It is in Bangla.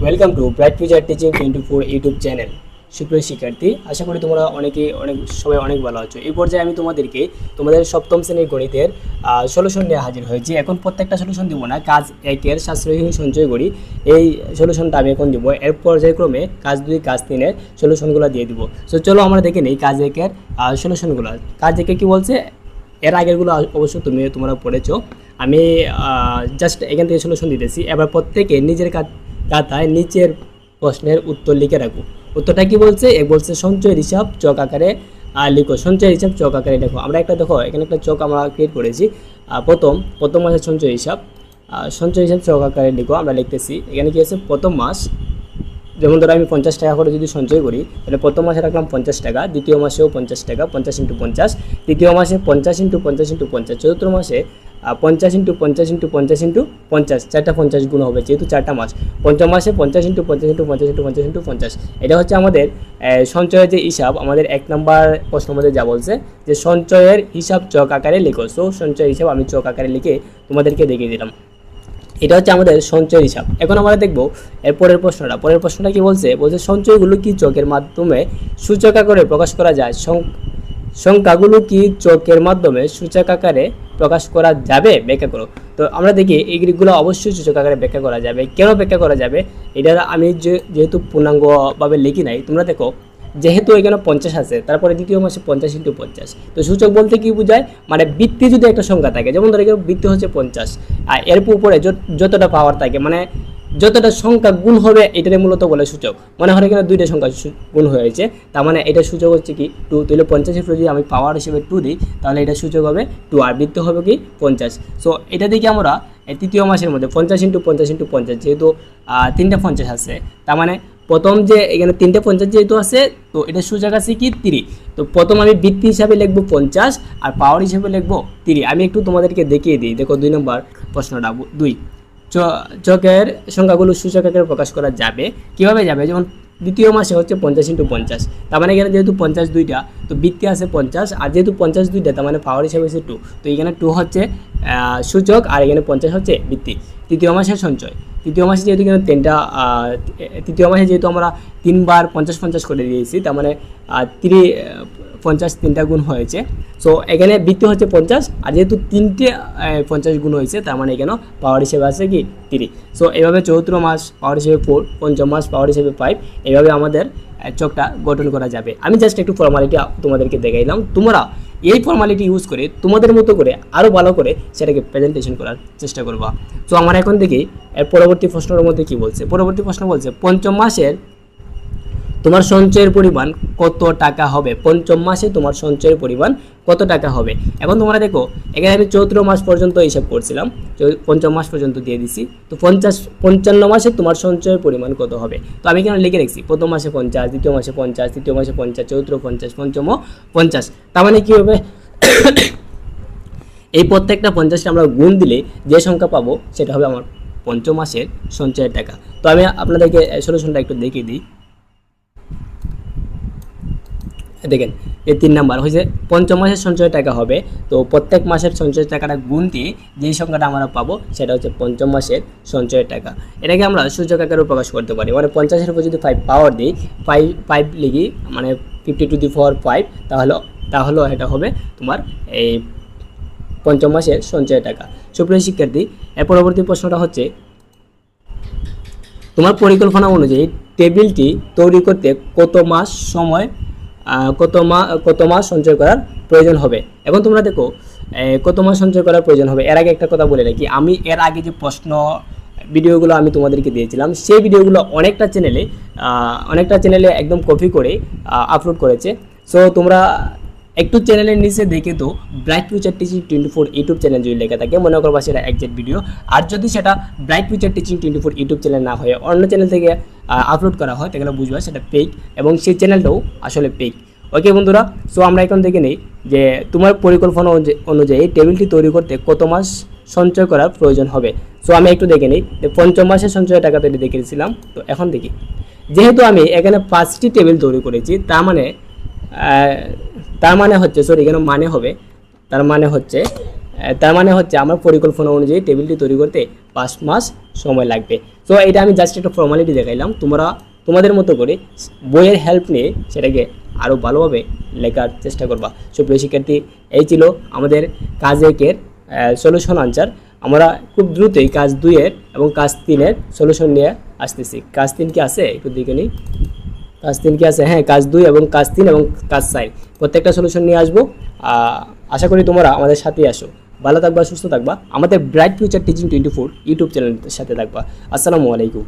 Welcome to bright future teaching 24 YouTube channel. সুপ্রিয় শিক্ষার্থী, আশা করি তোমরা সবাই অনেক ভালো আছো। এই পর্যায়ে আমি তোমাদের সপ্তম শ্রেণীর গণিতের সলিউশন নিয়ে হাজির হয়েছি। এখন প্রত্যেকটা সলিউশন দিব না, কাজ 1-এর সাশ্রয়ী সঞ্চয় করি এই সলিউশনটা আমি এখন দিব। এর পর্যায়ক্রমে কাজ 2, কাজ 3-এর সলিউশনগুলো দিয়ে দিব। সো চলো আমরা দেখে নিই কাজ 1-এর সলিউশনগুলো। কাজ 1-এ কী বলছে, এর আগেরগুলো অবশ্য তোমরা পড়েছো। আমি জাস্ট এখান থেকে সলিউশন দিতেছি। এবার প্রত্যেকে নিজের খাতায় নিচের প্রশ্নের উত্তর লিখে রাখো। উত্তরটা কি বলছে? বলছে সঞ্চয়ের হিসাব চক আকারে লিখো। সঞ্চয়ের হিসাব চক আকারে লিখো। আমরা দেখো এখানে একটা চক আমরা ক্রিয়েট করেছি। প্রথম মাসের সঞ্চয় হিসাব চক আকারে লিখো। আমরা লিখতেছি এখানে কি আছে, প্রথম মাস। যেমন ধরো আমি 50 টাকা করে যদি সঞ্চয় করি, তাহলে প্রথম মাসে রাখলাম 50 টাকা, দ্বিতীয় মাসেও 50 টাকা, 50 × 50, তৃতীয় মাসে 50 × 50 × 50, চতুর্থ মাসে 50 × 50 × 50 × 50, 4টা 50 গুণ হবে যেহেতু 4টা মাস। পঞ্চম মাসে 50 × 50 × 50 × 50 × 50। এটা হচ্ছে আমাদের সঞ্চয়ের যে হিসাব। আমাদের 1 নম্বর প্রশ্নের মধ্যে যা বলছে যে সঞ্চয়ের হিসাব চক আকারে লিখো। সো সঞ্চয়ের হিসাব আমি চক আকারে লিখে তোমাদেরকে দেখিয়ে দিলাম। এটা হচ্ছে আমাদের সঞ্চয়ের হিসাব। এখন আমরা দেখব এর পরের প্রশ্নটা কি বলছে সঞ্চয়গুলো কি চকের মাধ্যমে সূচক আকারে প্রকাশ করা যায়? সংখ্যাগুলো কি চকের মাধ্যমে সূচক আকারে প্রকাশ করা যাবে? ব্যাখ্যা করো। তো আমরা দেখি এইগুলো অবশ্যই সূচক আকারে ব্যাখ্যা করা যাবে। কেন ব্যাখ্যা করা যাবে? এটা আমি যেহেতু পূর্ণাঙ্গভাবে লিখি নাই, তোমরা দেখো যেহেতু এখানে 50 আছে, তারপরে দ্বিতীয় মাসে 50 × 50। তো সূচক বলতে কি বোঝায়, মানে বৃত্তি যদি একটা সংখ্যা থাকে, যেমন ধরো এখানে বৃত্তি হচ্ছে 50, আর এর উপরে যতটা পাওয়ার থাকে, মানে যতটা সংখ্যা গুণ হবে এটারে মূলত বলে সূচক। মনে হয় এখানে 2টা সংখ্যা গুণ হয়েছে, তার মানে এটা সূচক হচ্ছে কি 2। তাহলে 50-এর উপরে যদি আমি পাওয়ার হিসেবে 2 দিই, তাহলে এটা সূচক হবে 2, আর বৃত্তি হবে কি 50। সো এটা দেখি আমরা তৃতীয় মাসের মধ্যে 50 × 50 × 50, যেহেতু 3টা 50 আছে, তার মানে প্রথম যে এখানে 3টে 50 যেহেতু আছে, তো এটা সূচক আছে কি 3। তো প্রথম আমি বৃত্তি হিসাবে লিখবো 50, আর পাওয়ার হিসাবে লিখবো 3। আমি একটু তোমাদেরকে দেখিয়ে দিই। দেখো 2 নম্বর প্রশ্নটা, 2 চকের সংখ্যাগুলো সূচক আকারে প্রকাশ করা যাবে। কিভাবে যাবে? যেমন দ্বিতীয় মাসে হচ্ছে 50 × 50, তার মানে এখানে যেহেতু 50 2টা, তো বৃত্তি আছে 50, আর যেহেতু 50 2টা, তার মানে পাওয়ার হিসাবে হচ্ছে 2। তো এখানে 2 হচ্ছে সূচক, আর এখানে 50 হচ্ছে বৃত্তি। তৃতীয় মাসের সঞ্চয়, তৃতীয় মাসে যেহেতু এখানে তৃতীয় মাসে যেহেতু আমরা 3 বার 50-50 করে দিয়েছি, তার মানে 50 3টা গুণ হয়েছে। সো এখানে বৃত্তি হচ্ছে 50, আর যেহেতু 3টে 50 গুণ হয়েছে, তার মানে এখানে পাওয়ার হিসেবে আছে কি 3। সো এইভাবে চতুর্থ মাস পাওয়ার হিসেবে 4, পঞ্চম মাস পাওয়ার হিসেবে 5। এইভাবে আমাদের চকটা গঠন করা যাবে। আমি জাস্ট একটু ফর্মালিটি তোমাদেরকে দেখাইলাম। তোমরা এই ফর্মালিটি ইউজ করে তোমাদের মতো করে আরও ভালো করে সেটাকে প্রেজেন্টেশন করার চেষ্টা করবা। তো আমরা এখন দেখি এর পরবর্তী প্রশ্নের মধ্যে কি বলছে। পরবর্তী প্রশ্ন বলছে পঞ্চম মাসের তোমার সঞ্চয়ের পরিমাণ কত টাকা হবে? পঞ্চম মাসে তোমার সঞ্চয়ের পরিমাণ কত টাকা হবে? এখন তোমরা দেখো এখানে আমি চতুর্থ মাস পর্যন্ত হিসাব করছিলাম, পঞ্চম মাস পর্যন্ত দিয়ে দিছি। তো 55 মাসে তোমার সঞ্চয়ের পরিমাণ কত হবে? তো আমি এখানে লিখে রেখেছি প্রথম মাসে 50, দ্বিতীয় মাসে 50, তৃতীয় মাসে 50, চতুর্থ 50, পঞ্চম 50। তার মানে কী হবে, এই প্রত্যেকটা 50টা আমরা গুণ দিলে যে সংখ্যা পাবো সেটা হবে আমার পঞ্চম মাসের সঞ্চয়ের টাকা। তো আমি আপনাদেরকে সলিউশনটা একটু দেখিয়ে দিই। দেখেন এই 3 নাম্বার হয়েছে পঞ্চম মাসের সঞ্চয় টাকা হবে। তো প্রত্যেক মাসের সঞ্চয় টাকাটা গুণ দিয়ে যেই সংখ্যাটা আমরা পাবো সেটা হচ্ছে পঞ্চম মাসের সঞ্চয়ের টাকা। এটাকে আমরা সূচক আকারেও প্রকাশ করতে পারি। মানে 50-এর উপর যদি 5 পাওয়ার দিই, 5 লিখি, মানে 50 to the power 5, তাহলে এটা হবে তোমার এই পঞ্চম মাসের সঞ্চয় টাকা। সুপ্রিয় শিক্ষার্থী, এর পরবর্তী প্রশ্নটা হচ্ছে তোমার পরিকল্পনা অনুযায়ী টেবিলটি তৈরি করতে কত মাস সঞ্চয় করার প্রয়োজন হবে? এখন তোমরা দেখো কত মাস সঞ্চয় করার প্রয়োজন হবে। এর আগে একটা কথা বলে রাখি, আমি এর আগে যে প্রশ্ন ভিডিওগুলো আমি তোমাদেরকে দিয়েছিলাম, সেই ভিডিওগুলো অনেকটা চ্যানেলে একদম কপি করে আপলোড করেছে। সো তোমরা একটু চ্যানেলের নিচে দেখে তো bright future teaching 24 YouTube channel যদি লেখা থাকে, মনে করবা সেটা একজ্যাক্ট ভিডিও। আর যদি সেটা bright future teaching 24 YouTube channel না হয়ে অন্য চ্যানেল থেকে আপলোড করা হয়, তাহলে বুঝবা সেটা পেইড, এবং সেই চ্যানেলটাও আসলে পেইড। ওকে বন্ধুরা, সো আমরা এখন দেখে নিই যে তোমার পরিকল্পনা অনুযায়ী টেবিলটি তৈরি করতে কত মাস সঞ্চয় করার প্রয়োজন হবে। সো আমি একটু দেখে নিই যে পঞ্চম মাসের সঞ্চয় টাকা তৈরি দেখেছিলাম। তো এখন দেখি, যেহেতু আমি এখানে 5টি টেবিল তৈরি করেছি, তার মানে হচ্ছে তার মানে হচ্ছে তার মানে হচ্ছে আমার পরিকল্পনা অনুযায়ী টেবিলটি তৈরি করতে 5 মাস সময় লাগবে। তো এটা আমি জাস্ট একটা ফর্মালিটি দেখাইলাম, তোমরা তোমাদের মতো করে বইয়ের হেল্প নিয়ে সেটাকে আরও ভালোভাবে লেখার চেষ্টা করবা। সুপ্রিয় শিক্ষার্থী, এই ছিল আমাদের কাজ 1-এর সলিউশন আনসার। আমরা খুব দ্রুতই কাজ 2-এর এবং কাজ 3-এর সলিউশন নিয়ে আসতেছি। কাজ 3 কি আছে একটু দেখে নিই। কাজ 3 কি আছে? হ্যাঁ, কাজ 2 এবং কাজ 3 এবং কাজ 4 প্রত্যেকটা সলিউশন নিয়ে আসবো। আশা করি তোমরা আমাদের সাথেই আসো। ভালো থাকবা, সুস্থ থাকবা, আমাদের ব্রাইট ফিউচার টিচিং 24 ইউটিউব চ্যানেলের সাথে থাকবা। আসসালামু আলাইকুম।